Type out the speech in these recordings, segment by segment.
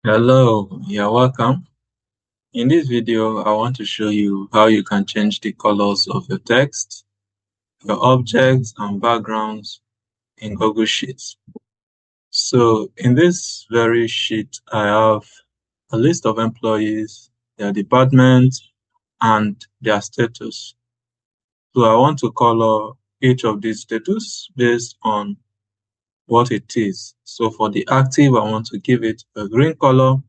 Hello, you're welcome. In this video, I want to show you how you can change the colors of your text, your objects, and backgrounds in Google Sheets. So in this very sheet, I have a list of employees, their department, and their status. So I want to color each of these status based on what it is. So for the active, I want to give it a green color,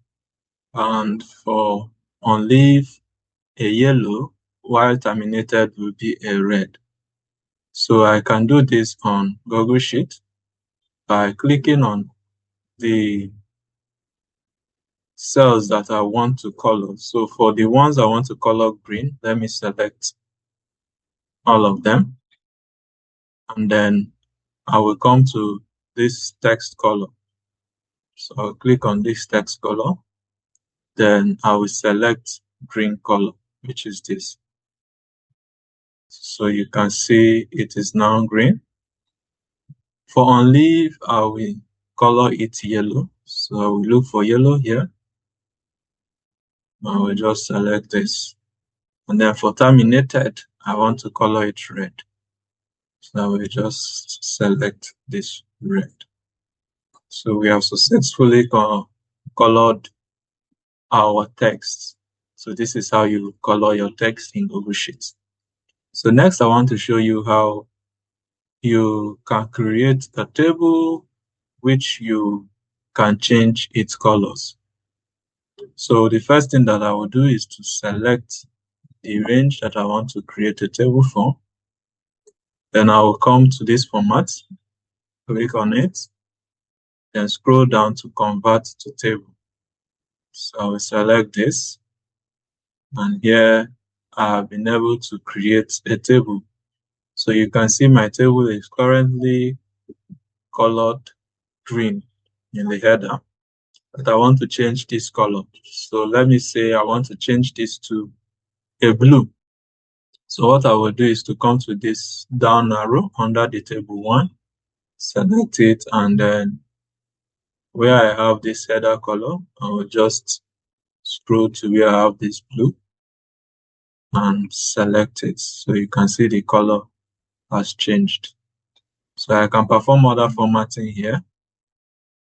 and for on leave, a yellow, while terminated will be a red. So I can do this on Google Sheet by clicking on the cells that I want to color. So for the ones I want to color green, let me select all of them. And then I will come to this text color. So I'll click on this text color. Then I will select green color, which is this. So you can see it is now green. For on leave, I will color it yellow. So I will look for yellow here. I will just select this. And then for terminated, I want to color it red. So I will just select this red. So we have successfully colored our text. So this is how you color your text in Google Sheets. So next, I want to show you how you can create a table which you can change its colors. So the first thing that I will do is to select the range that I want to create a table for. Then I will come to this format, click on it, then scroll down to convert to table. So I will select this, and here I have been able to create a table. So you can see my table is currently colored green in the header, but I want to change this color. So let me say I want to change this to a blue. So what I will do is to come to this down arrow under the table 1, select it, and then where I have this header color, I will just scroll to where I have this blue and select it. So you can see the color has changed. So I can perform other formatting here,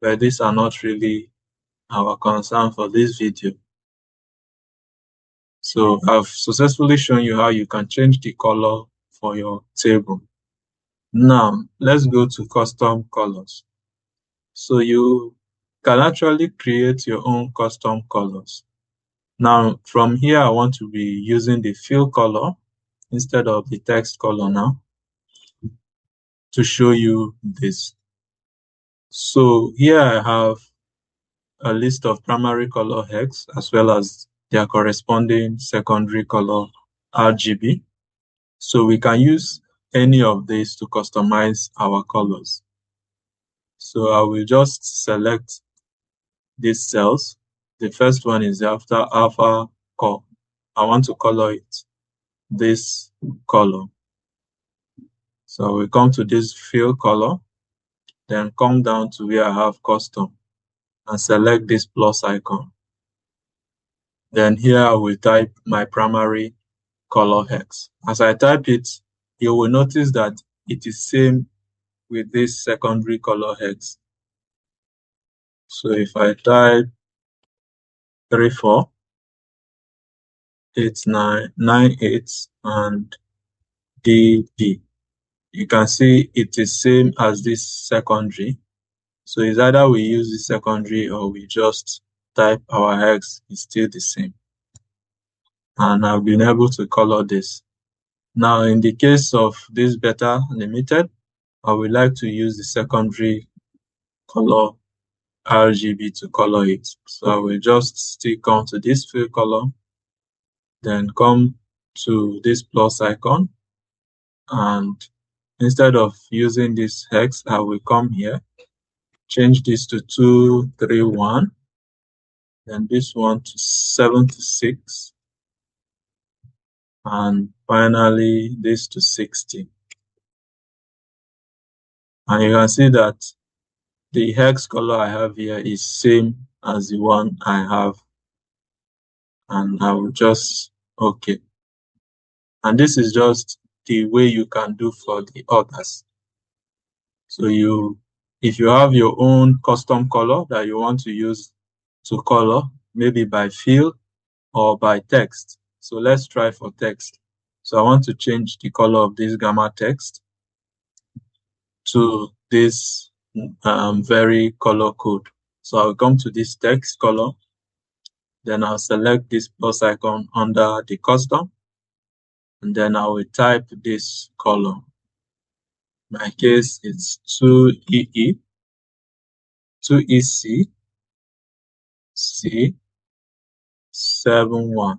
but these are not really our concern for this video. So I've successfully shown you how you can change the color for your table. Now, let's go to custom colors. So you can actually create your own custom colors. Now, from here, I want to be using the fill color instead of the text color now to show you this. So here I have a list of primary color HEX as well as their corresponding secondary color RGB. So we can use any of these to customize our colors. So I will just select these cells. The first one is after alpha core. I want to color it this color. So we come to this fill color, then come down to where I have custom and select this plus icon. Then here I will type my primary color HEX. As I type it, you will notice that it is same with this secondary color HEX. So if I type 348998 and DB, you can see it is same as this secondary. So it's either we use the secondary or we just type our HEX, it's still the same. And I've been able to color this. Now, in the case of this beta limited, I would like to use the secondary color RGB to color it. So I will just still come to this fill color, then come to this plus icon, and instead of using this HEX, I will come here, change this to 231, then this one to 76, and finally this to 60. And you can see that the HEX color I have here is same as the one I have, and I will just OK. And this is just the way you can do for the others. So if you have your own custom color that you want to use to color, maybe by field or by text. So let's try for text. So I want to change the color of this gamma text to this very color code. So I'll come to this text color, then I'll select this plus icon under the custom, and then I will type this color. In my case, it's 2EE, 2EC, C71,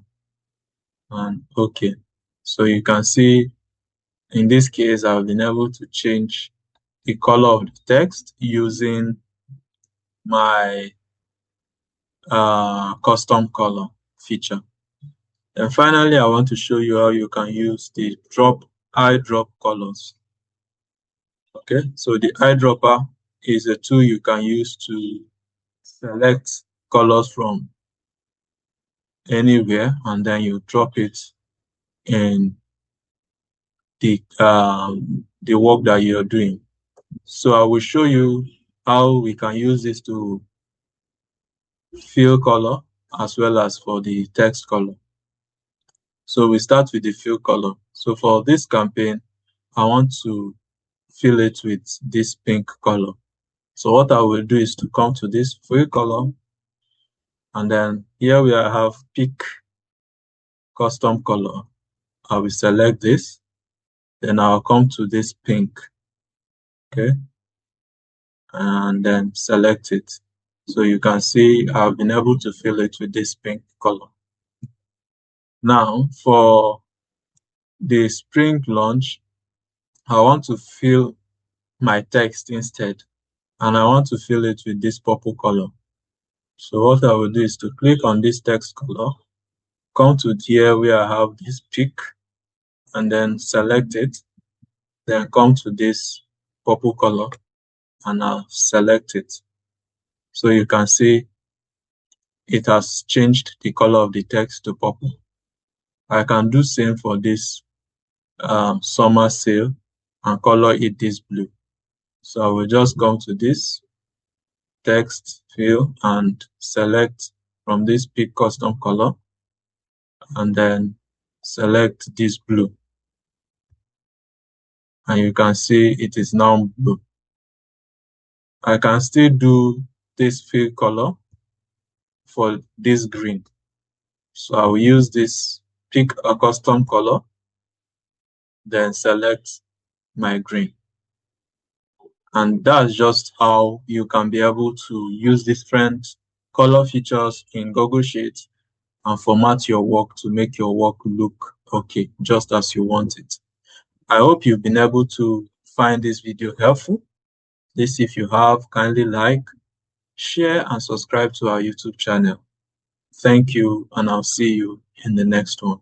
and OK. So you can see in this case, I've been able to change the color of the text using my custom color feature. And finally, I want to show you how you can use the eyedrop colors. Okay, so the eyedropper is a tool you can use to select colors from anywhere, and then you drop it in the work that you're doing. So I will show you how we can use this to fill color as well as for the text color. So we start with the fill color. So for this campaign, I want to fill it with this pink color. So what I will do is to come to this fill color, and then here we have pick custom color. I will select this, then I'll come to this pink, okay, and then select it. So you can see I've been able to fill it with this pink color. Now for the spring launch, I want to fill my text instead, and I want to fill it with this purple color. So what I will do is to click on this text color, come to here where I have this pick, and then select it, then come to this purple color and I'll select it. So you can see it has changed the color of the text to purple. I can do same for this summer sale and color it this blue. So I will just come to this text field and select from this pick custom color, and then select this blue. And you can see it is now blue. I can still do this fill color for this green. So I will use this pick a custom color, then select my green. And that's just how you can be able to use different color features in Google Sheets and format your work to make your work look okay, just as you want it. I hope you've been able to find this video helpful. Please, if you have, kindly like, share, and subscribe to our YouTube channel. Thank you, and I'll see you in the next one.